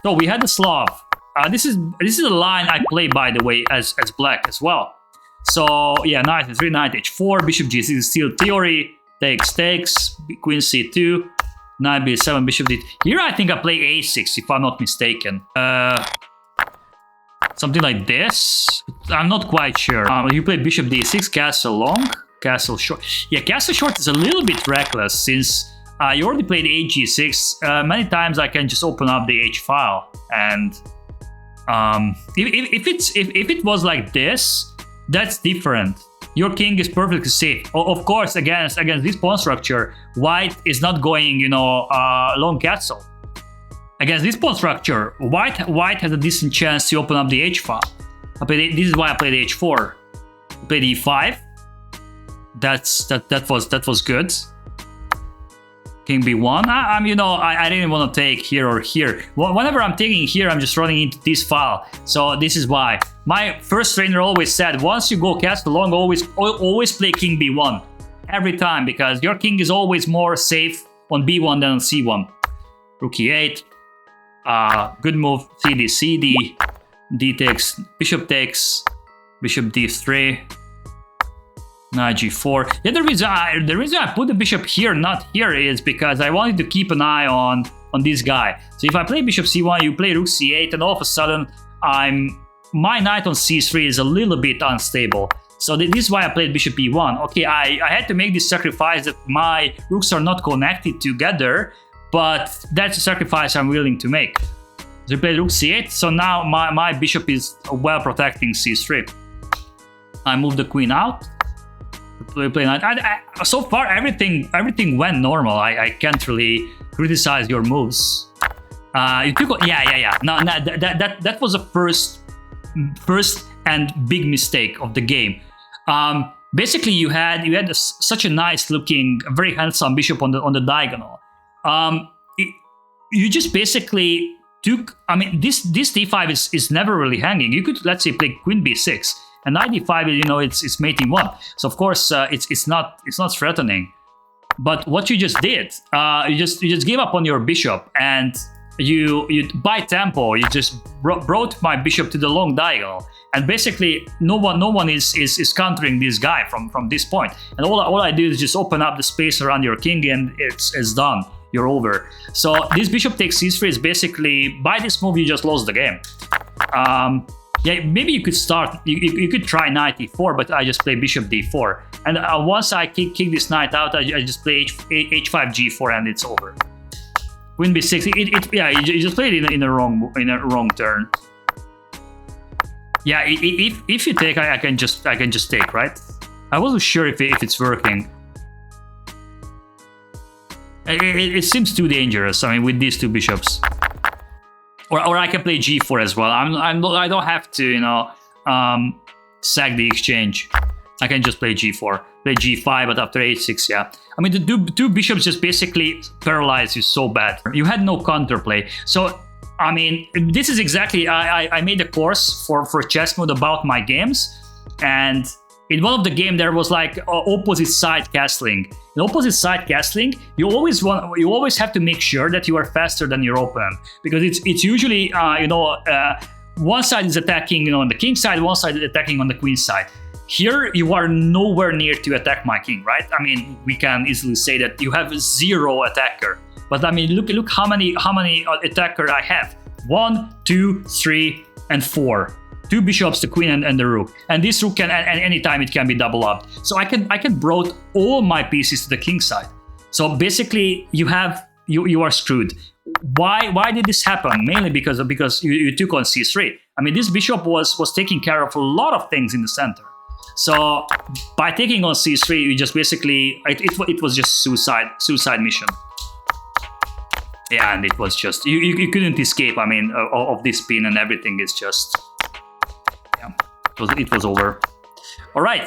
So we had the Slav. This is a line I play, by the way, as black as well. So yeah, knight e3, knight h4, bishop g6 is still theory. Takes, queen c2, knight b7, bishop d. Here I think I play a6 if I'm not mistaken. Something like this. I'm not quite sure. You play bishop d6, castle long, castle short. Yeah, castle short is a little bit reckless since you already played hg6. Many times I can just open up the h file, and if it was like this, that's different. Your king is perfectly safe. Of course, against this pawn structure, white is not going, long castle. Against this pawn structure, white has a decent chance to open up the h file. This is why I played h4. I played e5. That was good. King b1. I didn't want to take here or here. Whenever I'm taking here, I'm just running into this file. So this is why. My first trainer always said, once you go castle long, always play king b1 every time, because your king is always more safe on b1 than on c1. Rook e8. Good move. CD, d takes, bishop d3. Knight g4. Yeah, the reason I put the bishop here, not here, is because I wanted to keep an eye on this guy. So if I play bishop c1, you play rook c8, and all of a sudden my knight on c3 is a little bit unstable. So this is why I played bishop e1. Okay, I had to make this sacrifice that my rooks are not connected together, but that's a sacrifice I'm willing to make. So I played rook c8, so now my bishop is well protecting c3. I move the queen out. Play knight. So far, everything went normal. I can't really criticize your moves. You took, yeah. No, that was a first and big mistake of the game. Basically, you had such a nice looking, very handsome bishop on the diagonal. You just basically took. I mean, this d5 is never really hanging. You could, let's say, play queen b6. And knight d5, it's mating 1. So of course it's not threatening. But what you just did, you just gave up on your bishop, and you by tempo you just brought my bishop to the long diagonal, and basically no one is countering this guy from this point. And all I do is just open up the space around your king, and it's done. You're over. So this bishop takes c3 is basically, by this move you just lost the game. Yeah, maybe you could start. You could try knight e4, but I just play bishop d4. And once I kick this knight out, I just play h5 g4, and it's over. Queen b6. Yeah, you just played it in a wrong turn. Yeah, if you take, I can just take, right? I wasn't sure if it's working. It seems too dangerous. I mean, with these two bishops. Or I can play g4 as well. I don't have to, sack the exchange. I can just play g4, play g5, but after h6, yeah. I mean, the two bishops just basically paralyze you so bad. You had no counterplay. So, I mean, this is exactly, I made a course for chess mode about my games, and in one of the game there was like opposite side castling. In opposite side castling, you always have to make sure that you are faster than your opponent, because it's usually one side is attacking on the king side, one side is attacking on the queen side. Here you are nowhere near to attack my king, right? I mean, we can easily say that you have 0 attacker, but I mean, look how many attacker I have. 1, 2, 3, and 4. 2 bishops, the queen and the rook, and this rook can at any time it can be double up. So I can brought all my pieces to the king side. So basically, you are screwed. Why did this happen? Mainly because you took on c3. I mean, this bishop was taking care of a lot of things in the center. So by taking on c3, you just basically it was just suicide mission. Yeah, and it was just you couldn't escape. I mean, of this pin, and everything is just. It was over. All right.